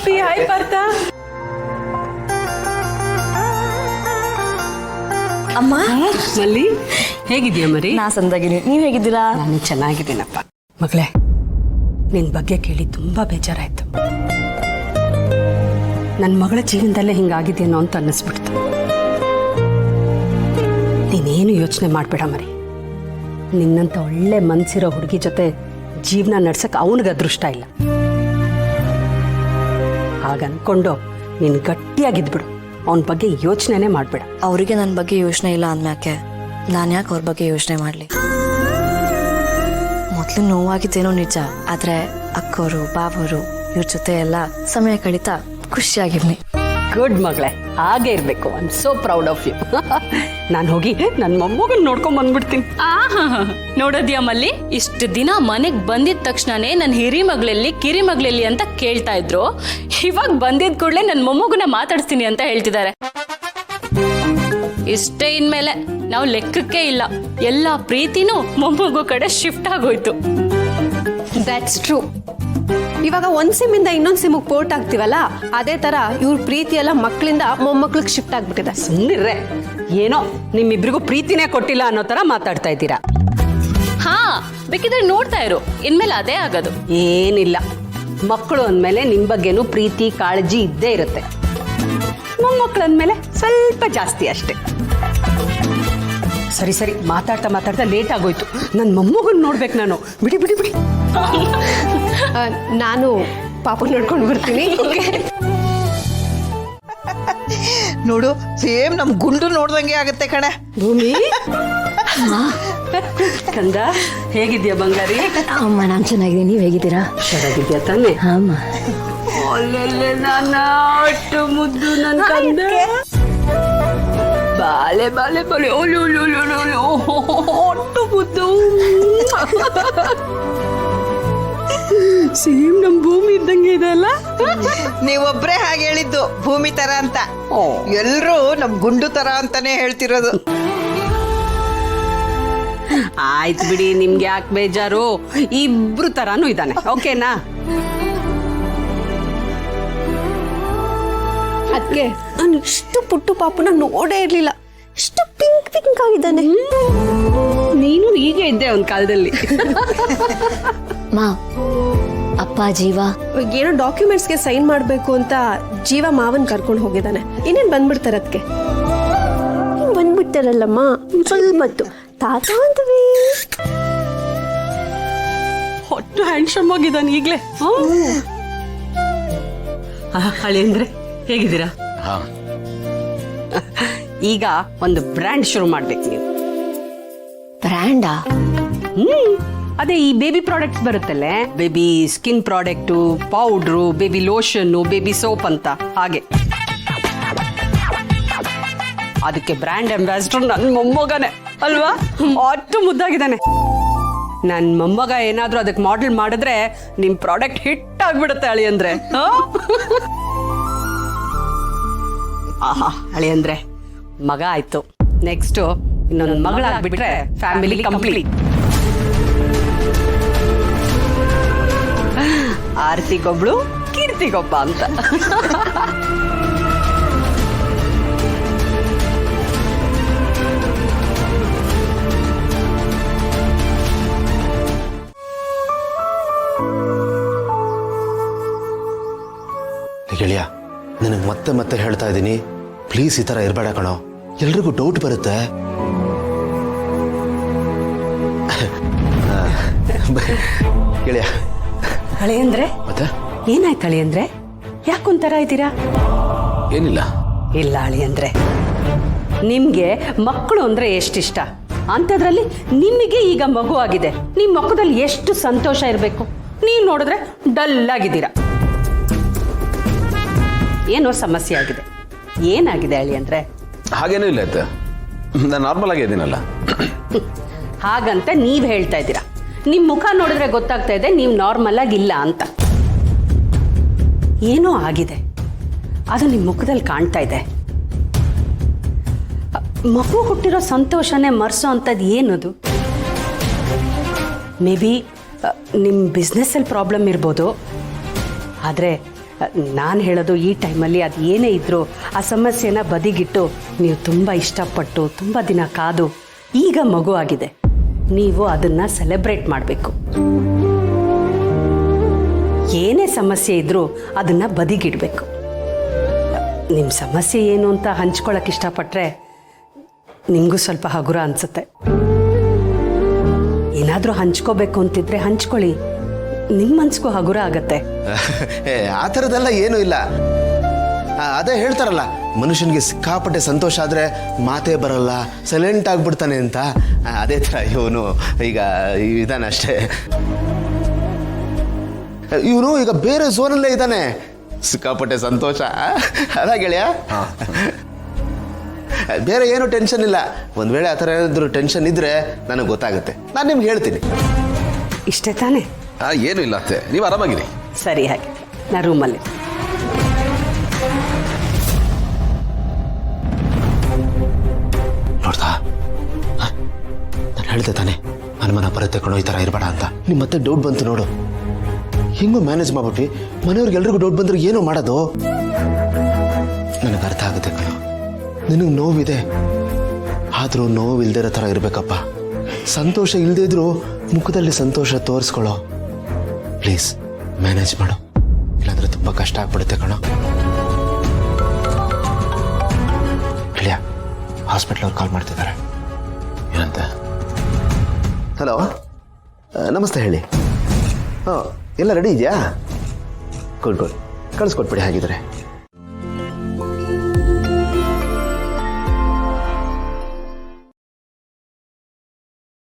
ಪುಷ್ಪಿ. Hi Partha. ಅಮ್ಮ ಮಲ್ಲಿ, ಹೇಗಿದ್ಯಾ ಮರಿ? ನಾ ಸಂದಾಗಿನಿ, ನೀವ್ ಹೇಗಿದ್ದೀರಾ? ನಾನು ಚೆನ್ನಾಗಿದ್ದೀನಪ್ಪ. ಮಗಳೇ, ನಿನ್ ಬಗ್ಗೆ ಕೇಳಿ ತುಂಬಾ ಬೇಜಾರಾಯ್ತು. ನನ್ನ ಮಗಳ ಜೀವನದಲ್ಲೇ ಹಿಂಗಾಗಿದೆಯೇನೋ ಅಂತ ಅನ್ನಿಸ್ಬಿಡ್ತು. ನೀನೇನು ಯೋಚನೆ ಮಾಡ್ಬೇಡ ಮರಿ. ನಿನ್ನಂತ ಒಳ್ಳೆ ಮನ್ಸಿರೋ ಹುಡುಗಿ ಜೊತೆ ಜೀವನ ನಡ್ಸಕ್ ಅವನಿಗೆ ಅದೃಷ್ಟ ಇಲ್ಲ. ಹಾಗನ್ಕೊಂಡು ನೀನು ಗಟ್ಟಿಯಾಗಿದ್ಬಿಡು. ಅವನ ಬಗ್ಗೆ ಯೋಚನೆನೇ ಮಾಡ್ಬೇಡ. ಅವರಿಗೆ ನನ್ನ ಬಗ್ಗೆ ಯೋಚನೆ ಇಲ್ಲ ಅಂದ್ಮ್ಯಾಕೆ ನಾನು ಯಾಕೆ ಅವ್ರ ಬಗ್ಗೆ ಯೋಚನೆ ಮಾಡ್ಲಿ? ಮೊದ್ಲು ನೋವಾಗಿದ್ದೇನೋ ನಿಜ, ಆದ್ರೆ ಅಕ್ಕೋರು ಬಾಬೋರು ಇವ್ರ ಜೊತೆ ಎಲ್ಲ ಸಮಯ ಕಳೀತಾ ಖುಷಿಯಾಗಿವ್ನಿ. ಗುಡ್ ಮಗಳೇ, ಹಾಗೆ ಇರ್ಬೇಕು. I am so proud of you. ನಾನು ಹೋಗಿ ನನ್ನ ಮೊಮ್ಮಗನ್ ನೋಡ್ಕೊಂಡ್ ಬಂದ್ಬಿಡ್ತೀನಿ. ನೋಡೋದ್ಯಾ ಮಲ್ಲಿ, ಇಷ್ಟು ದಿನ ಮನೆಗ್ ಬಂದಿದ ತಕ್ಷಣನೇ ನನ್ನ ಹಿರಿ ಮಗಳಲ್ಲಿ ಕಿರಿ ಮಗಳಲ್ಲಿ ಅಂತ ಕೇಳ್ತಾ ಇದ್ರು. ಇವಾಗ ಬಂದಿದ್ ಕೂಡಲೇ ನನ್ನ ಮೊಮ್ಮಗನ ಮಾತಾಡಿಸ್ತೀನಿ ಅಂತ ಹೇಳ್ತಿದ್ದಾರೆ. ಇಷ್ಟೇ ಇನ್ಮೇಲೆ ನಾವು ಲೆಕ್ಕಕ್ಕೆ ಇಲ್ಲ. ಎಲ್ಲ ಪ್ರೀತಿನೂ ಮೊಮ್ಮಗು ಕಡೆ ಶಿಫ್ಟ್ ಆಗೋಯ್ತು. That's true. ಇವಾಗ ಒಂದ್ ಸಿಮ್ಮಿಂದ ಇನ್ನೊಂದ್ ಸಿಮ್ಗೆ ಪೋರ್ಟ್ ಆಗ್ತೀವಲ್ಲ, ಅದೇ ತರ ಇವ್ರ ಪ್ರೀತಿ ಎಲ್ಲ ಮಕ್ಕಳಿಂದ ಮೊಮ್ಮಕ್ಳಿಗೆ ಶಿಫ್ಟ್ ಆಗ್ಬಿಟ್ಟಿದೆ. ಸುಮ್ಮನಿರ್ರೆ. ಏನೋ ನಿಮ್ಮಿಬ್ರಿಗೂ ಪ್ರೀತಿನೇ ಕೊಟ್ಟಿಲ್ಲ ಅನ್ನೋ ತರ ಮಾತಾಡ್ತಾ ಇದ್ದೀರಾ. ಹಾ, ಬೇಕಿದ್ರೆ ನೋಡ್ತಾ ಇರು, ಇನ್ಮೇಲೆ ಅದೇ ಆಗೋದು. ಏನಿಲ್ಲ, ಮಕ್ಕಳು ಅಂದ್ಮೇಲೆ ನಿಮ್ ಬಗ್ಗೆನೂ ಪ್ರೀತಿ ಕಾಳಜಿ ಇದ್ದೇ ಇರುತ್ತೆ. ಮೊಮ್ಮಕ್ಕಳು ಅಂದ್ಮೇಲೆ ಸ್ವಲ್ಪ ಜಾಸ್ತಿ ಅಷ್ಟೇ. ಸರಿ ಸರಿ, ಮಾತಾಡ್ತಾ ಮಾತಾಡ್ತಾ ಲೇಟ್ ಆಗೋಯ್ತು. ನನ್ನ ಮೊಮ್ಮಗನ್ ನೋಡ್ಬೇಕು ನಾನು. ಬಿಡಿ ಬಿಡಿ ಬಿಡಿ. ನಾನು ಪಾಪ ನೋಡ್ಕೊಂಡು ಬರ್ತೀನಿ. ನೋಡು, ಸೇಮ್ ನಮ್ ಗುಂಡು ನೋಡ್ದಂಗೆ ಆಗತ್ತೆ ಕಣೆ. ಭೂಮಿ, ಕಂದ, ಹೇಗಿದ್ಯಾ ಬಂಗಾರಿ? ಅಮ್ಮ ನಾನು ಚೆನ್ನಾಗಿದ್ದೀನಿ, ನೀವ್ ಹೇಗಿದ್ದೀರಾ? ಹುಷಾರಾಗಿದ್ಯಾ ತಾನೆ? ಅಮ್ಮ ಒಳ್ಳೆ ನನ್ನ ಒಟ್ಟು ಮುದ್ದು ನನ್ನ ಕಂದ. ಬಾಲೆ ಬಾಲೆ ಬಾಲೆ ಒಟ್ಟು ಮುದ್ದು. ಸೇಮ್ ನಮ್ ಭೂಮಿ ಇದ್ದಂಗೆ ಇದೆ ಅಲ್ಲ? ನೀವೊಬ್ರೇ ಹಾಗೆ ಹೇಳಿದ್ದು ಭೂಮಿ ತರ ಅಂತ. ಎಲ್ರೂ ನಮ್ ಗುಂಡು ತರ ಅಂತಾನೆ ಹೇಳ್ತಿರೋದು. ಆಯ್ತು ಬಿಡಿ, ನಿಮ್ಗೆ ಯಾಕೆ ಬೇಜಾರು? ಇಬ್ರು ತರಾನು ಇದ್ದಾನೆ. ಓಕೆನಾ? ಅದಕ್ಕೆ ನಾನು ಇಷ್ಟು ಪುಟ್ಟು ಪಾಪನ ನೋಡೇ ಇರ್ಲಿಲ್ಲ. ಇಷ್ಟು ಪಿಂಕ್ ಪಿಂಕ್ ಆಗಿದ್ದಾನೆ. ನೀನು ಹೀಗೆ ಇದ್ದೆ ಒಂದ್ ಕಾಲದಲ್ಲಿ. ಮಾ, ಅಪ್ಪ ಜೀವ ಏನೋ ಡಾಕ್ಯುಮೆಂಟ್ಸ್ಗೆ ಸೈನ್ ಮಾಡ್ಬೇಕು ಅಂತ ಜೀವ ಮಾವನ್ ಕರ್ಕೊಂಡು ಹೋಗಿದ್ದಾನೆ. ಇನ್ನೇನ್ ಬಂದ್ಬಿಡ್ತಾರೆ. ಅದಕ್ಕೆ ಬಂದ್ಬಿಡ್ತಾರಲ್ಲಮ್ಮ, ಸ್ವಲ್ಪ ಹೊತ್ತು ತಾತ ಅಂತವೇ. ಹೊಟ್ಟು ಹ್ಯಾಂಡ್ಸಮ್ ಆಗಿದ್ದಾನೆ ಈಗ್ಲೇ. ಹಳಿ ಅಂದ್ರೆ ಹೇಗಿದ್ದೀರಾ? ಈಗ ಒಂದು ಬ್ರ್ಯಾಂಡ್ ಶುರು ಮಾಡ್ಬೇಕು ನೀವು. ಬ್ರ್ಯಾಂಡಾ? ಅದೇ ಈ ಬೇಬಿ ಪ್ರಾಡಕ್ಟ್ಸ್ ಬರುತ್ತಲ್ಲೇ, baby skin product, powder, baby lotion, baby soap ಅಂತ. ಹಾಗೆ ಅದಕ್ಕೆ ಬ್ರ್ಯಾಂಡ್ ಅಂಬಾಸಿಡರ್ ನನ್ನ ಮೊಮ್ಮಗನೇ ಅಲ್ವಾ? ಅಷ್ಟು ಮುದ್ದಾಗಿದ್ದಾನೆ. ನನ್ನ ಮೊಮ್ಮಗ ಏನಾದ್ರೂ ಅದಕ್ಕೆ ಮಾಡೆಲ್ ಮಾಡಿದ್ರೆ ನಿಮ್ ಪ್ರಾಡಕ್ಟ್ ಹಿಟ್ ಆಗ್ಬಿಡುತ್ತೆ ಅಳಿ ಅಂದ್ರೆ. ಆಹಾ, ಅಳಿ ಅಂದ್ರೆ ಮಗ ಆಯ್ತು. ನೆಕ್ಸ್ಟ್ ಇನ್ನೊಂದು ಮಗಳಾಗ್ಬಿಟ್ರೆ ಫ್ಯಾಮಿಲಿ ಕಂಪ್ಲೀಟ್. ಆರ್ತಿಗೊಬ್ಳು, ಕೀರ್ತಿಗೊಬ್ಬ ಅಂತ. ಗೆಳೆಯ, ನನಗೆ ಮತ್ತೆ ಮತ್ತೆ ಹೇಳ್ತಾ ಇದ್ದೀನಿ, ಪ್ಲೀಸ್ ಈ ತರ ಇರಬೇಡ ಕಣೋ. ಎಲ್ರಿಗೂ ಡೌಟ್ ಬರುತ್ತೆ. ಗೆಳೆಯ, ಹಳೆ ಅಂದ್ರೆ ಮತ್ತೆ ಏನಾಯ್ತು? ಹಳಿ ಅಂದ್ರೆ ಯಾಕೊಂಥರ ಇದ್ದೀರಾ? ಏನಿಲ್ಲ. ಇಲ್ಲ ಹಳಿ ಅಂದ್ರೆ, ನಿಮ್ಗೆ ಮಕ್ಕಳು ಅಂದ್ರೆ ಎಷ್ಟಿಷ್ಟ ಅಂಥದ್ರಲ್ಲಿ ನಿಮಗೆ ಈಗ ಮಗು ಆಗಿದೆ. ನಿಮ್ ಮಕ್ಕದಲ್ಲಿ ಎಷ್ಟು ಸಂತೋಷ ಇರಬೇಕು. ನೀವು ನೋಡಿದ್ರೆ ಡಲ್ ಆಗಿದ್ದೀರಾ. ಏನೋ ಸಮಸ್ಯೆ ಆಗಿದೆ. ಏನಾಗಿದೆ ಹಳಿ ಅಂದ್ರೆ? ಹಾಗೇನೂ ಇಲ್ಲ ಅತ್ತೆ, ನಾನು ನಾರ್ಮಲ್ ಆಗಿ ಇದ್ದೀನಲ್ಲ. ಹಾಗಂತ ನೀವ್ ಹೇಳ್ತಾ ಇದ್ದೀರಾ. ನಿಮ್ ಮುಖ ನೋಡಿದ್ರೆ ಗೊತ್ತಾಗ್ತಾ ಇದೆ ನೀವು ನಾರ್ಮಲ್ ಆಗಿಲ್ಲ ಅಂತ. ಏನೋ ಆಗಿದೆ, ಅದು ನಿಮ್ ಮುಖದಲ್ಲಿ ಕಾಣ್ತಾ ಇದೆ. ಮಗು ಹುಟ್ಟಿರೋ ಸಂತೋಷನೇ ಮರ್ಸೋ ಅಂಥದ್ದು ಏನದು? ಮೇ ಬಿ ನಿಮ್ಮ ಬಿಸ್ನೆಸ್ಸಲ್ಲಿ ಪ್ರಾಬ್ಲಮ್ ಇರ್ಬೋದು. ಆದರೆ ನಾನು ಹೇಳೋದು ಈ ಟೈಮಲ್ಲಿ ಅದು ಏನೇ ಇದ್ದರೂ ಆ ಸಮಸ್ಯೆನ ಬದಿಗಿಟ್ಟು ನೀವು ತುಂಬ ಇಷ್ಟಪಟ್ಟು ತುಂಬ ದಿನ ಕಾದು ಈಗ ಮಗು ಆಗಿದೆ, ನೀವು ಅದನ್ನು ಸೆಲೆಬ್ರೇಟ್ ಮಾಡಬೇಕು. ಏನೇ ಸಮಸ್ಯೆ ಇದ್ದರೂ ಅದನ್ನು ಬದಿಗಿಡಬೇಕು. ನಿಮ್ಮ ಸಮಸ್ಯೆ ಏನು ಅಂತ ಹಂಚ್ಕೊಳ್ಳೋಕೆ ಇಷ್ಟಪಟ್ಟರೆ ನಿಮಗೂ ಸ್ವಲ್ಪ ಹಗುರ ಅನಿಸುತ್ತೆ. ಏನಾದರೂ ಹಂಚ್ಕೋಬೇಕು ಅಂತಿದ್ರೆ ಹಂಚ್ಕೊಳ್ಳಿ, ನಿಮ್ಮ ಮನ್ಸಿಗೂ ಹಗುರ ಆಗತ್ತೆ. ಆ ಥರದ್ದೆಲ್ಲ ಏನೂ ಇಲ್ಲ. ಅದೇ ಹೇಳ್ತಾರಲ್ಲ, ಮನುಷ್ಯನಿಗೆ ಸಿಕ್ಕಾಪಟ್ಟೆ ಸಂತೋಷ ಆದರೆ ಮಾತೇ ಬರಲ್ಲ, ಸೈಲೆಂಟ್ ಆಗಿಬಿಡ್ತಾನೆ ಅಂತ. ಅದೇ ಥರ ಇವನು ಈಗ ಇದ್ದಾನೆ ಅಷ್ಟೇ. ಇವನು ಈಗ ಬೇರೆ ಝೋನಲ್ಲೇ ಇದ್ದಾನೆ, ಸಿಕ್ಕಾಪಟ್ಟೆ ಸಂತೋಷ. ಅಲ್ಲ ಗೆಳೆಯ? ಬೇರೆ ಏನು ಟೆನ್ಷನ್ ಇಲ್ಲ. ಒಂದು ವೇಳೆ ಆ ಥರ ಏನಾದರೂ ಟೆನ್ಷನ್ ಇದ್ರೆ ನನಗೆ ಗೊತ್ತಾಗುತ್ತೆ, ನಾನು ನಿಮ್ಗೆ ಹೇಳ್ತೀನಿ. ಇಷ್ಟೇ ತಾನೇ? ಏನು ಇಲ್ಲ ಅತ್ತೆ, ನೀವು ಆರಾಮಾಗಿರಿ. ಸರಿ, ಹಾಗೆ ನಾ ರೂಮಲ್ಲಿ. ನೋಡ್ತಾ, ನಾನು ಹೇಳ್ದೆ ತಾನೆ ಅನುಮಾನ ಬರುತ್ತೆ ಕಣೋ ಈ ಥರ ಇರಬೇಡ ಅಂತ. ನಿಮ್ಮ ಮತ್ತೆ ಡೌಟ್ ಬಂತು ನೋಡು, ಹಿಂಗೂ ಮ್ಯಾನೇಜ್ ಮಾಡ್ಬಿಟ್ವಿ. ಮನೆಯವ್ರಿಗೆಲ್ರಿಗೂ ಡೌಟ್ ಬಂದ್ರೆ ಏನೋ ಮಾಡೋದು. ನನಗೆ ಅರ್ಥ ಆಗುತ್ತೆ ಕಣೋ, ನಿನಗೆ ನೋವಿದೆ, ಆದರೂ ನೋವು ಇಲ್ದೇ ಇರೋ ಥರ ಇರಬೇಕಪ್ಪ. ಸಂತೋಷ ಇಲ್ಲದೇ ಇದ್ರೂ ಮುಖದಲ್ಲಿ ಸಂತೋಷ ತೋರಿಸ್ಕೊಳ್ಳೋ. ಪ್ಲೀಸ್ ಮ್ಯಾನೇಜ್ ಮಾಡು, ಇಲ್ಲಾಂದ್ರೆ ತುಂಬ ಕಷ್ಟ ಆಗ್ಬಿಡುತ್ತೆ ಕಣೋ. ಗೆಳೆಯ, ಹಾಸ್ಪಿಟ್ಲ್ ಅವ್ರು ಕಾಲ್ ಮಾಡ್ತಿದ್ದಾರೆ. ಏನಂತ? ಹಲೋ, ನಮಸ್ತೆ, ಹೇಳಿ. ಹಾಂ, ಎಲ್ಲ ರೆಡಿ ಇದೆಯಾ? ಗುಡ್ ಗುಡ್, ಕಳಿಸ್ಕೊಟ್ಬಿಡಿ ಹಾಗಿದ್ರೆ.